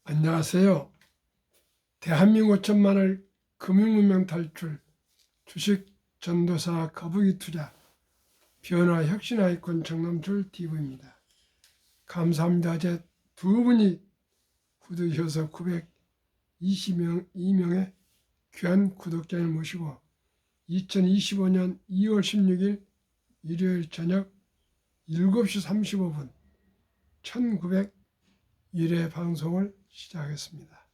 안녕하세요. 대한민국 천만을 금융문명 탈출, 주식 전도사 거북이 투자, 변화 혁신 아이콘 정남철 TV입니다. 감사합니다. 어제 두 분이 구독해주셔서 922명의 귀한 구독자를 모시고 2025년 2월 16일 일요일 저녁 7시 35분 1901회 방송을 시작했습니다.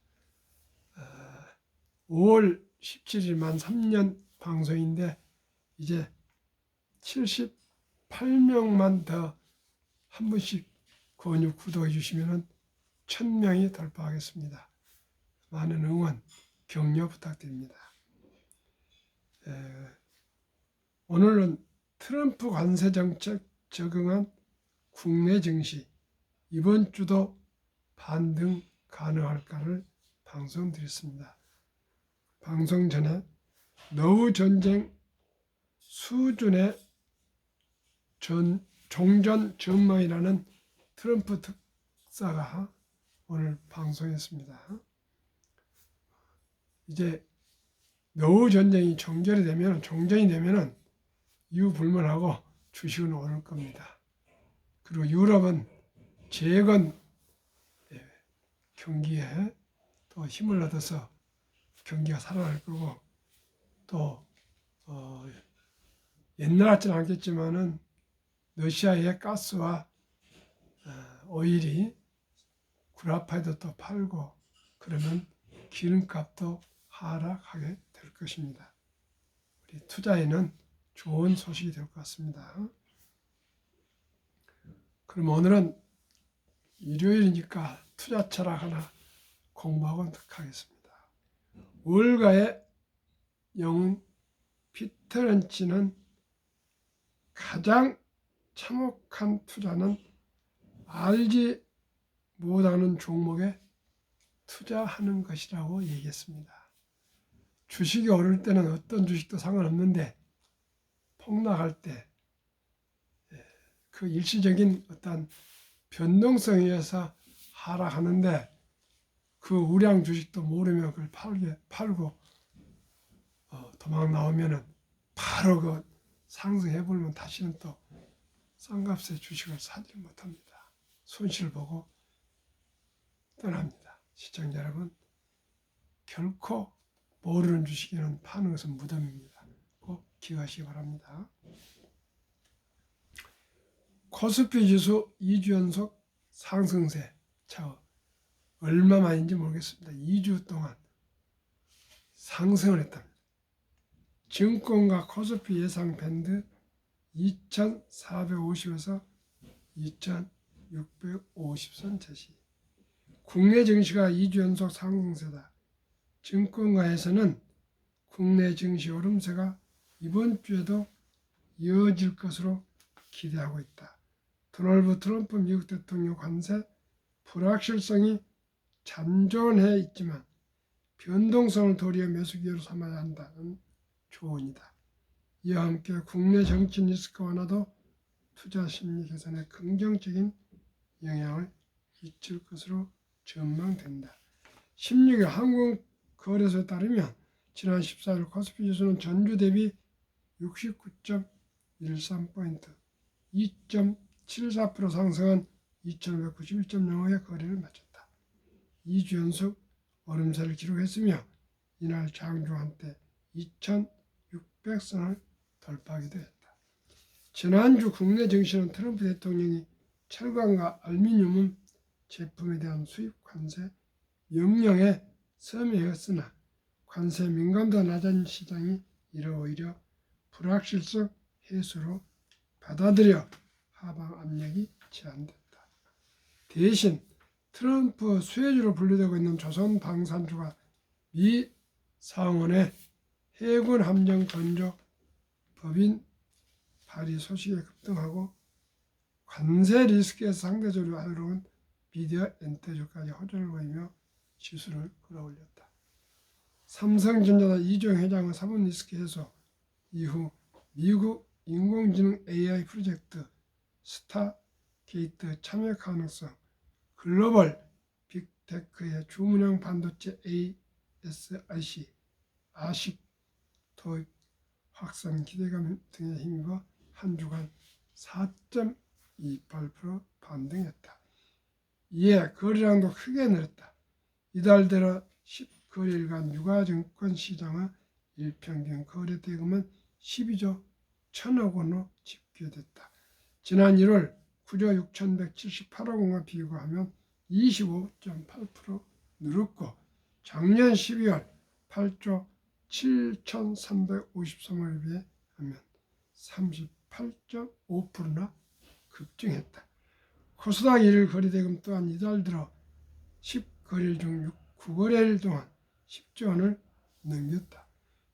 5월 17일 만 3년 방송인데 이제 78명만 더 한 분씩 권유 구독해 주시면 1000명이 돌파하겠습니다. 많은 응원, 격려 부탁드립니다. 오늘은 트럼프 관세 정책 적응한 국내 증시 이번 주도 반등 가능할까를 방송드렸습니다. 방송 전에 노후 전쟁 수준의 종전 전망이라는 트럼프 특사가 오늘 방송했습니다. 이제 노후 전쟁이 종전이 되면 유불문하고 주식은 오를 겁니다. 그리고 유럽은 재건 경기에 또 힘을 얻어서 경기가 살아날 거고 또 옛날 같지는 않겠지만은 러시아의 가스와 오일이 구라파에도 또 팔고 그러면 기름값도 하락하게 될 것입니다. 우리 투자에는 좋은 소식이 될 것 같습니다. 그럼 오늘은 일요일이니까 투자 철학 하나 공부하고 하겠습니다. 월가의 영웅 피터 런치는 가장 참혹한 투자는 알지 못하는 종목에 투자하는 것이라고 얘기했습니다. 주식이 오를 때는 어떤 주식도 상관없는데 폭락할 때 그 일시적인 어떤 변동성에 의해서 하락하는데 그 우량 주식도 모르면 그걸 팔고 도망 나오면은 바로 그 상승해버리면 다시는 또 싼 값에 주식을 사지 못합니다. 손실 보고 떠납니다. 시청자 여러분, 결코 모르는 주식에는 파는 것은 무덤입니다. 꼭 기억하시기 바랍니다. 코스피 지수 2주 연속 상승세. 얼마만인지 모르겠습니다. 2주 동안 상승을 했답니다. 증권가 코스피 예상 밴드 2450에서 2650선 제시. 국내 증시가 2주 연속 상승세다. 증권가에서는 국내 증시 오름세가 이번 주에도 이어질 것으로 기대하고 있다. 도널드 트럼프 미국 대통령 관세 불확실성이 잠존해 있지만 변동성을 도리어 매수 기회로 삼아야 한다는 조언이다. 이와 함께 국내 정치 리스크 완화도 투자 심리 개선에 긍정적인 영향을 미칠 것으로 전망된다. 16일 한국거래소에 따르면 지난 14일 코스피 지수는 전주 대비 69.13포인트, 2.74% 상승한 2591.05의 거래를 마쳤다. 2주 연속 오름세를 기록했으며 이날 장중 한때 2600선을 돌파하기도 했다. 지난주 국내 증시는 트럼프 대통령이 철강과 알루미늄 제품에 대한 수입 관세 명령에 서명했으나 관세 민감도가 낮은 시장이 이를 오히려 불확실성 해소로 받아들여 하방 압력이 제한됐다. 대신 트럼프 수혜주로 분류되고 있는 조선 방산주가 미 상원의 해군 함정 건조 법인 발의 소식에 급등하고 관세 리스크에서 상대적으로 여유로운 미디어 엔터주까지 호조를 보이며 지수를 끌어올렸다. 삼성전자사 이종 회장의 사분 리스크 해소 이후 미국 인공지능 AI 프로젝트 스타게이트 참여 가능성, 글로벌 빅테크의 주문형 반도체 ASIC, 아식 도입 확산 기대감 등에 힘입어 한 주간 4.28% 반등했다. 이에 거래량도 크게 늘었다. 이달 들어 10거래일간 유가증권 시장의 일평균 거래 대금은 12조 1천억 원으로 집계됐다. 지난 1월 9조 6,178억 원과 비교하면 25.8% 늘었고 작년 12월 8조 7,353억에 비하면 38.5%나 급증했다. 코스닥 1일 거래대금 또한 이달 들어 10거래일 중 9거래일 동안 10조 원을 넘겼다.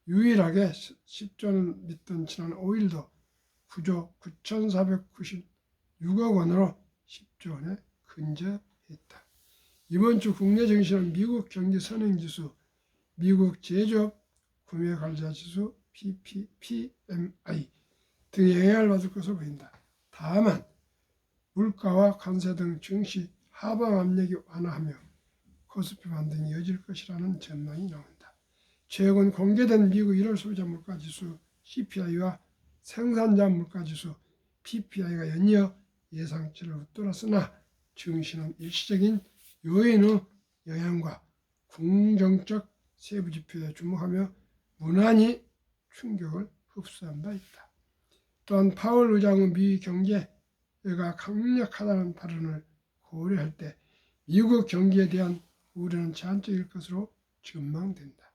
유일하게 10조를 믿던 지난 5일도 9조 9,496억 원으로 10조 원에 근접했다. 이번 주 국내 증시는 미국 경기 선행지수, 미국 제조업 구매관리자지수 PMI 등의 영향을 받을 것으로 보인다. 다만 물가와 관세 등 증시 하방 압력이 완화하며 코스피 반등이 이어질 것이라는 전망이 나온다. 최근 공개된 미국 1월 소비자 물가지수 CPI와 생산자 물가지수 PPI가 연이어 예상치를 웃돌았으나 증시는 일시적인 요인의 영향과 긍정적 세부 지표에 주목하며 무난히 충격을 흡수한 바 있다. 또한 파월 의장의 미 경제가 강력하다는 발언을 고려할 때 미국 경기에 대한 우려는 제한적일 것으로 전망된다.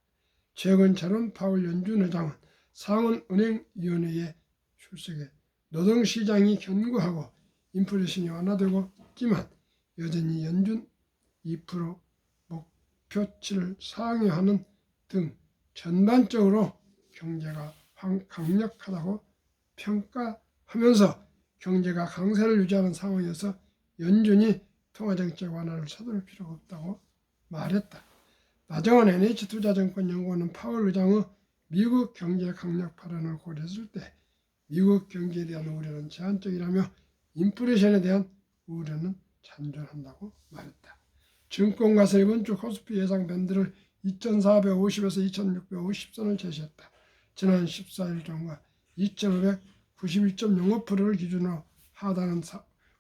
최근 제롬 파월 연준 의장은 상원은행위원회에 출석해 노동시장이 견고하고 인플레이션이 완화되고 있지만 여전히 연준 2% 목표치를 상회하는 등 전반적으로 경제가 강력하다고 평가하면서 경제가 강세를 유지하는 상황에서 연준이 통화정책 완화를 서두를 필요가 없다고 말했다. 나정원 NH투자증권연구원은 파월 의장의 미국 경제 강력 발언을 고려했을 때 미국 경기에 대한 우려는 제한적이라며 인플레이션에 대한 우려는 잔존한다고 말했다. 증권가서 이번 주 코스피 예상 밴드를 2,450에서 2,650선을 제시했다. 지난 14일 전과 2,591.05%를 기준으로 하단은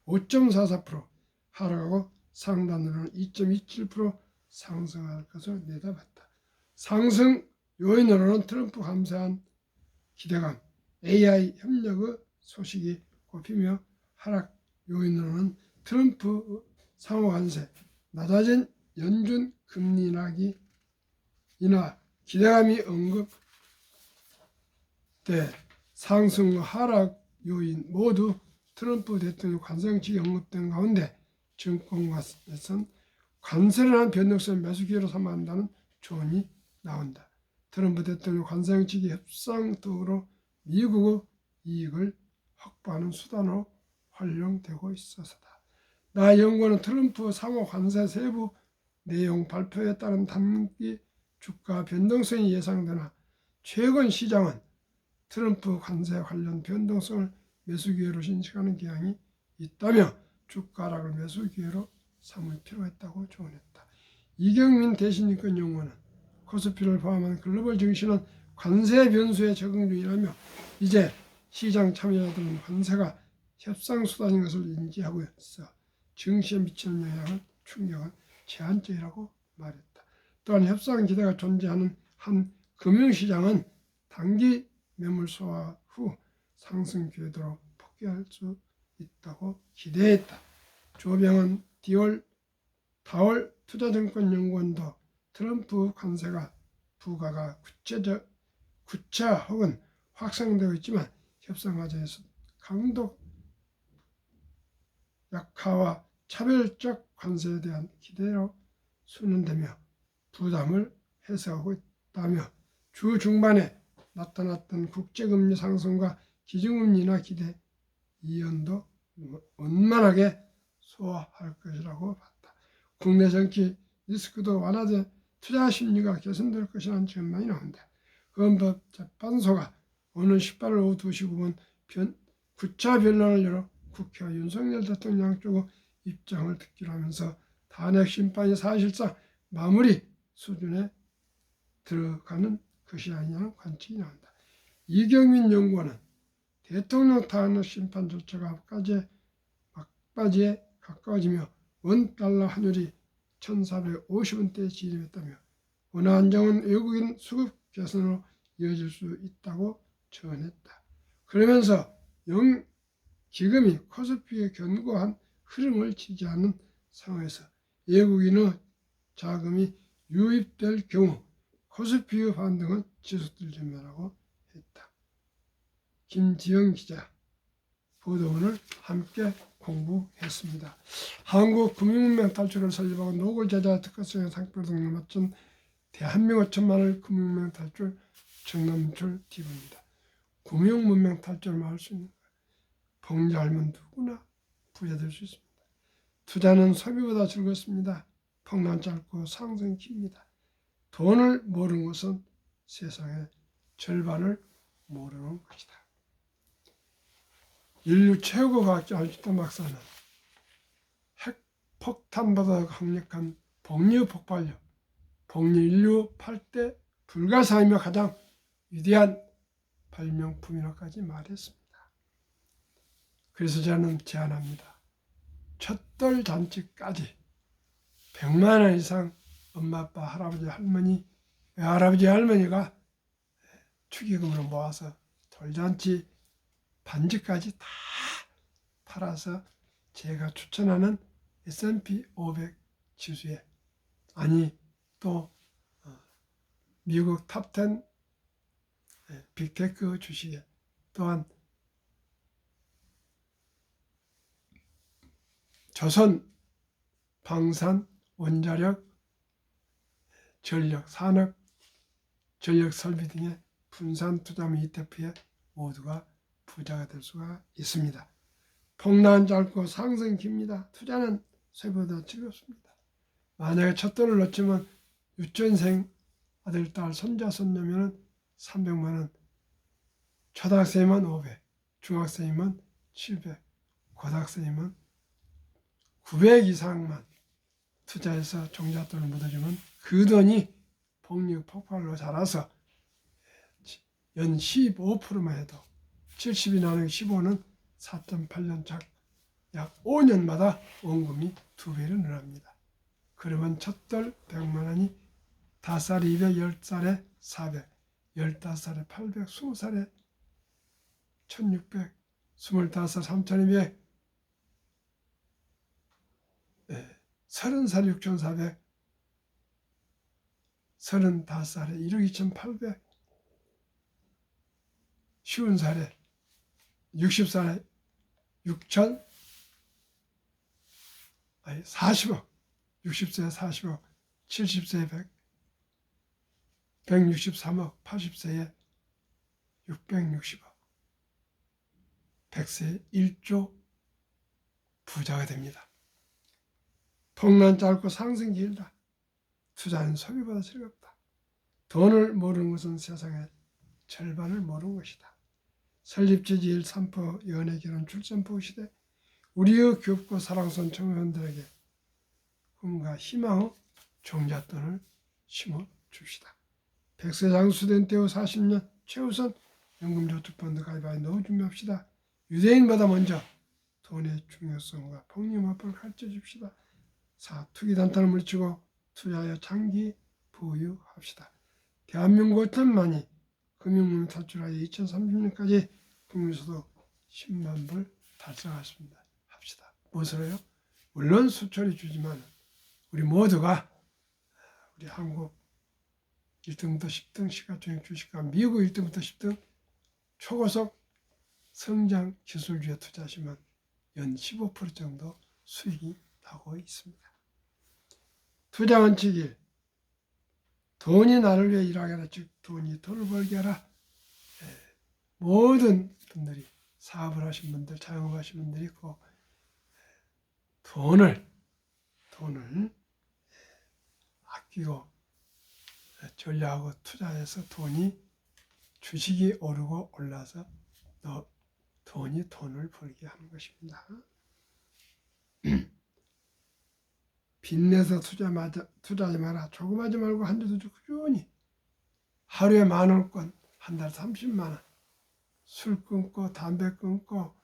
5.44%, 하락하고 상단으로는 2.27% 상승할 것을 내다봤다. 상승 요인으로는 트럼프 감사한 기대감, AI 협력의 소식이 꼽히며 하락 요인으로는 트럼프 상호 관세, 낮아진 연준 금리 인하 기대감이 언급돼 상승과 하락 요인 모두 트럼프 대통령 관세 정책이 언급된 가운데 증권가에서는 관세를 한 변동성을 매수 기회로 삼아야 한다는 조언이 나온다. 트럼프 대통령 관세 정책이 협상적으로 미국의 이익을 확보하는 수단으로 활용되고 있어서다. 나 연구원은 트럼프 상호 관세 세부 내용 발표에 따른 단기 주가 변동성이 예상되나 최근 시장은 트럼프 관세 관련 변동성을 매수 기회로 인식하는 경향이 있다며 주가 하락을 매수 기회로 삼을 필요가 있다고 조언했다. 이경민 대신인권연구원은 코스피를 포함한 글로벌 증시는 관세 변수에 적응 중이라며 이제 시장 참여자들은 관세가 협상 수단인 것을 인지하고 있어 증시에 미치는 영향은 충격은 제한적이라고 말했다. 또한 협상 기대가 존재하는 한 금융시장은 단기 매물 소화 후 상승 궤도로 복귀할 수 있다고 기대했다. 조병은 다월 투자증권연구원도 트럼프 관세가 부과가 구차 혹은 확산되고 있지만 협상 과정에서 강도 약화와 차별적 관세에 대한 기대로 수는되며 부담을 해소하고 있다며 주 중반에 나타났던 국제금리 상승과 기준금리 인하 기대 이연도 원만하게 소화할 것이라고 봤다. 국내 정치 리스크도 완화돼 투자 심리가 개선될 것이라는 전망이 나온다. 헌법재판소가 오늘 18일 오후 2시 9분 9차 변론을 열어 국회와 윤석열 대통령 양쪽의 입장을 듣기로 하면서 탄핵 심판이 사실상 마무리 수준에 들어가는 것이 아니냐는 관측이 나온다. 이경민 연구원은 대통령 탄핵 심판 절차가 막바지에 가까워지며 원달러 환율이 1450원대에 진입했다며 원화 안정은 외국인 수급 개선으로 이어질 수 있다고 전했다. 그러면서 기금이 코스피의 견고한 흐름을 지지하는 상황에서 외국인의 자금이 유입될 경우 코스피의 반등은 지속될 전망이라고 했다. 김지영 기자 보도원을 함께 공부했습니다. 한국 금융문명 탈출을 설립하고 노골 제자 특허성의 상표 등을 맞춘 대한민국 천만을 금융문명 탈출 정남철 TV입니다. 금융문명 탈출을 할 수 있는 거예요. 봉지 알면 누구나 부자 될 수 있습니다. 투자는 소비보다 즐겁습니다. 폭락 짧고 상승 깁니다. 돈을 모르는 것은 세상의 절반을 모르는 것이다. 인류 최고 과학자 알슈타인 박사는 핵폭탄보다 강력한 복류 폭발력, 복류 인류 8대 불가사의며 가장 위대한 발명품이라고까지 말했습니다. 그래서 저는 제안합니다. 첫돌 잔치까지 100만 원 이상 엄마, 아빠, 할아버지, 할머니, 외할아버지, 할머니가 축의금으로 모아서 돌잔치 반지까지 다 팔아서 제가 추천하는 S&P 500 지수에 아니 또 미국 탑10 빅테크 주식에 또한 조선 방산 원자력 전력 산업 전력 설비 등의 분산 투자금 ETF에 모두가 부자가 될 수가 있습니다. 폭락은 짧고 상승 깁니다. 투자는 세보다 즐겁습니다. 만약에 첫 돈을 넣지만 유치원생 아들, 딸, 손자, 손녀면 300만 원, 초등학생이면 500, 중학생이면 700, 고등학생이면 900 이상만 투자해서 종잣돈을 묻어주면 그 돈이 복리 폭발로 자라서 연 15%만 해도 70이 나누기 15는 4.8년 약 5년마다 원금이 2배로 늘어납니다. 그러면 첫돌 100만 원이 5살에 200, 10살에 400, 15살에 800, 20살에 1600, 25살 3200, 30살에 6400, 35살에 1억 2800, 50살에 60살에 40억, 60세에 40억, 70세에 100, 163억, 80세에 660억, 100세에 1조 부자가 됩니다. 폭락 짧고 상승 길다. 투자는 소비보다 즐겁다. 돈을 모르는 것은 세상의 절반을 모르는 것이다. 설립지지 3포 연애 결혼 출산포 시대 우리의 귀엽고 사랑스러운 청소년들에게 꿈과 희망의 종잣돈을 심어줍시다. 100세 장수된 때의 40년 최우선 연금저축펀드 가입하여 넣어 준비합시다. 유대인보다 먼저 돈의 중요성과 폭리마법을 가르쳐줍시다. 4. 투기단타를 물리치고 투자하여 장기 부유합시다. 대한민국 5천만이 금융문명 탈출하여 2030년까지 국민소득 10만 불 달성하십니다. 합시다. 무엇으로요? 물론 수초리 주지만 우리 모두가 우리 한국 1등부터 10등 시가총액 주식과 미국 1등부터 10등 초고속 성장 기술주에 투자하시면 연 15% 정도 수익이 나고 있습니다. 투자 원칙 1. 돈이 나를 위해 일하게 하라. 즉 돈이 돈을 벌게 하라. 모든 분들이 사업을 하신 분들, 자영업하신 분들이 있고 돈을 아끼고 전략하고 투자해서 돈이 주식이 오르고 올라서 돈이 돈을 벌게 하는 것입니다. 빚내서 투자하지 마라. 조금하지 말고 한 주도 꾸준히 하루에 10,000원권, 한 달 30만 원. 술 끊고 담배 끊고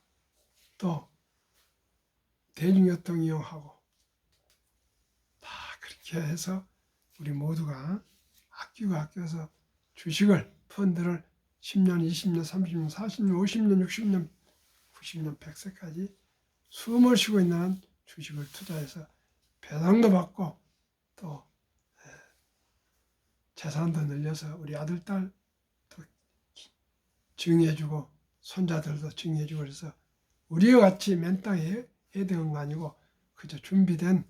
또 대중교통 이용하고 다 그렇게 해서 우리 모두가 아껴서 주식을 펀드를 10년, 20년, 30년, 40년, 50년, 60년, 90년, 100세까지 숨을 쉬고 있는 주식을 투자해서 배당도 받고 또 재산도 늘려서 우리 아들, 딸도 증여해주고 손자들도 증여해주고 그래서 우리와 같이 맨 땅에 해야 되는 거 아니고 그저 준비된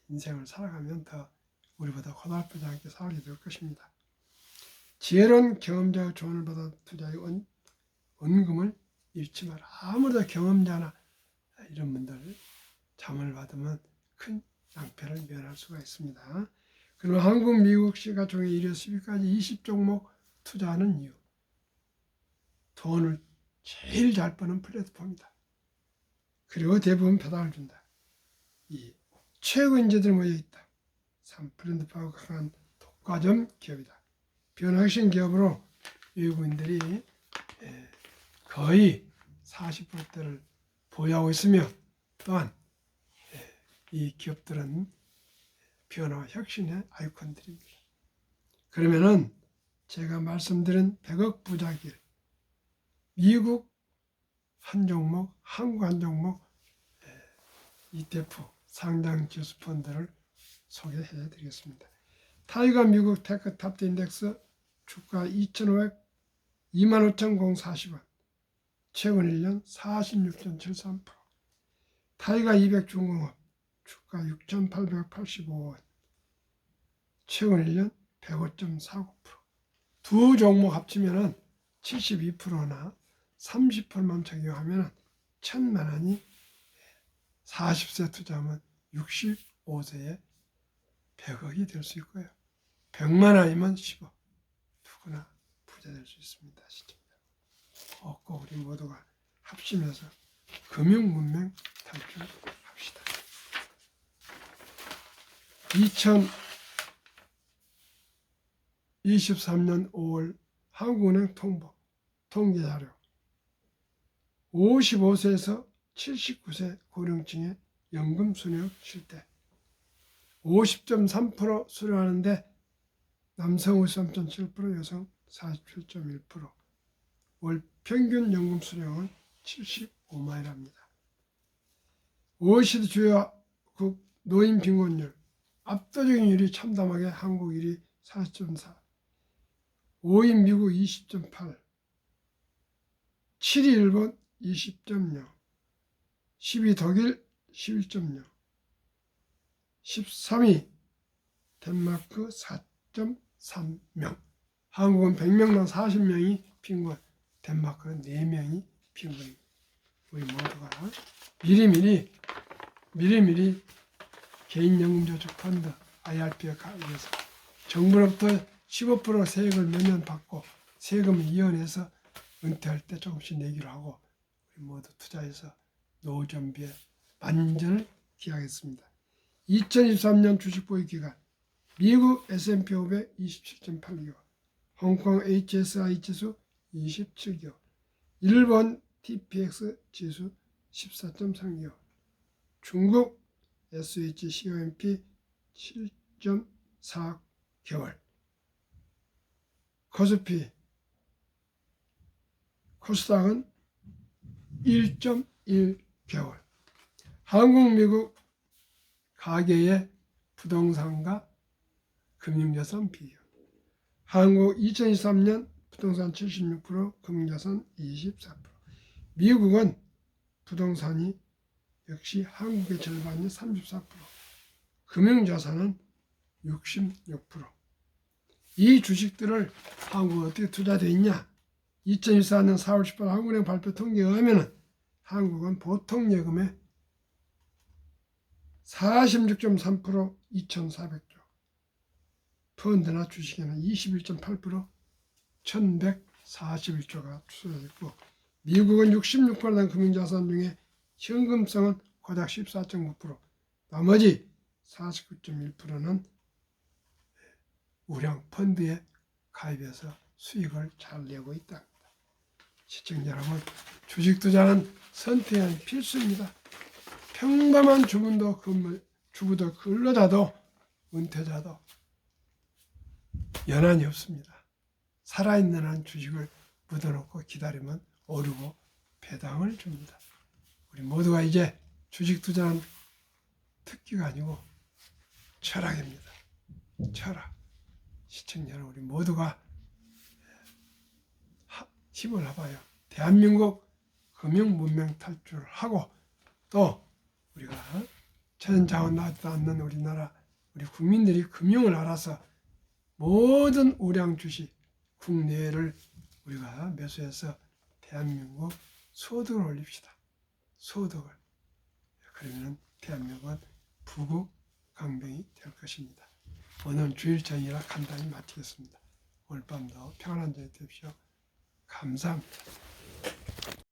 인생을 살아가면 더 우리보다 고달프지 않게 살게 될 것입니다. 지혜로운 경험자의 조언을 받아 투자의 원금을 잃지 마라. 아무래도 경험자나 이런 분들 자문을 받으면 큰 낭패를 면할 수가 있습니다. 그리고 한국, 미국 시가총액 1위 10위까지 20종목 투자하는 이유. 돈을 제일 잘 버는 플랫폼이다. 그리고 대부분 배당을 준다. 이 최고 인재들이 모여있다. 3% 강한 독과점 기업이다. 변화혁신 기업으로 외국인들이 거의 40%대를 보유하고 있으며 또한 이 기업들은 변화와 혁신의 아이콘들입니다. 그러면은 제가 말씀드린 100억 부자길, 미국 한 종목, 한국 한 종목 ETF 상장 지수 펀드를 소개해 드리겠습니다. 타이거 미국 테크 탑10 인덱스 주가 25,040원, 최근 1년 46.73%. 타이거 200 중공업 주가 6,885원, 최근 1년 105.49%. 두 종목 합치면 72%나 30%만 적용하면 1,000만 원이 40세 투자하면 65세에 100억이 될 수 있고요. 100만 원이면 10억. 누구나 부자 될 수 있습니다. 시청자. 꼭 우리 모두가 합심해서 금융문명 탈출합시다. 2023년 5월 한국은행 통계자료 55세에서 79세 고령층의 연금 수령 실태 50.3% 수령하는데 남성 53.7%, 여성 47.1%, 월 평균 연금 수령은 75만이랍니다. OECD 주요국 노인 빈곤율 압도적인 율이 참담하게 한국 1위 40.4, 5위 미국 20.8, 7위 일본 20.0, 10위 독일 11.0, 13위 덴마크 4.3명, 한국은 100명당 40명이 빈곤, 덴마크는 4명이 빈곤입니다. 우리 모두가 미리미리 개인연금저축 펀드 IRP에 가입해서 정부로부터 15% 세액을 매년 받고 세금을 이연해서 은퇴할 때 조금씩 내기로 하고 우리 모두 투자해서 노후 준비에 만전을 기하겠습니다. 2023년 주식 보유 기간 미국 S&P 500 27.8개월, 홍콩 HSI 지수 27개월, 일본 TPX 지수 14.3개월, 중국 SHCOMP 7.4개월, 코스닥은 1.1개월. 한국, 미국 가계의 부동산과 금융자산 비율. 한국 2023년 부동산 76%, 금융자산 24%. 미국은 부동산이 역시 한국의 절반인 34%, 금융자산은 66%. 이 주식들을 한국에 어떻게 투자되어 있냐? 2024년 4월 18일 한국은행 발표 통계에 의하면 한국은 보통 예금의 46.3% 2,400조, 펀드나 주식에는 21.8% 1,141조가 투자되어 있고, 미국은 66% 금융자산 중에 현금성은 고작 14.9%, 나머지 49.1%는 우량 펀드에 가입해서 수익을 잘 내고 있답니다. 시청자 여러분, 주식 투자는 선택은 필수입니다. 평범한 주부도 근로자도 은퇴자도 연한이 없습니다. 살아있는 한 주식을 묻어놓고 기다리면 오르고 배당을 줍니다. 우리 모두가 이제 주식 투자는 특기가 아니고 철학입니다. 철학. 시청자 여러분, 우리 모두가 힘을 합하여 대한민국 금융 문명 탈출을 하고 또 우리가 천연자원 나지도 않는 우리나라 우리 국민들이 금융을 알아서 모든 우량 주식 국내를 우리가 매수해서 대한민국 소득을 올립시다. 소득을. 그러면 대한민국은 부국 강병이 될 것입니다. 오늘 주일 전이라 간단히 마치겠습니다. 오늘 밤도 평안한 저녁 되십시오. 감사합니다.